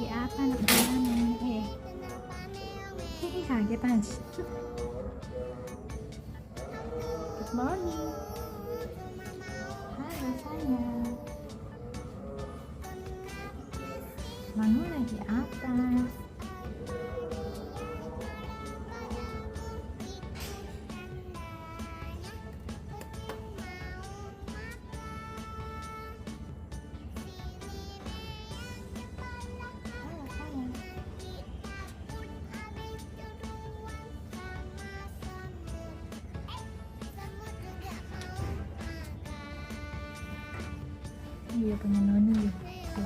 lagi apa anak kamu? Kaget aja. Good morning. Halo sayang. Mama lagi apa? Halo sayang. Iya punya Noni ya.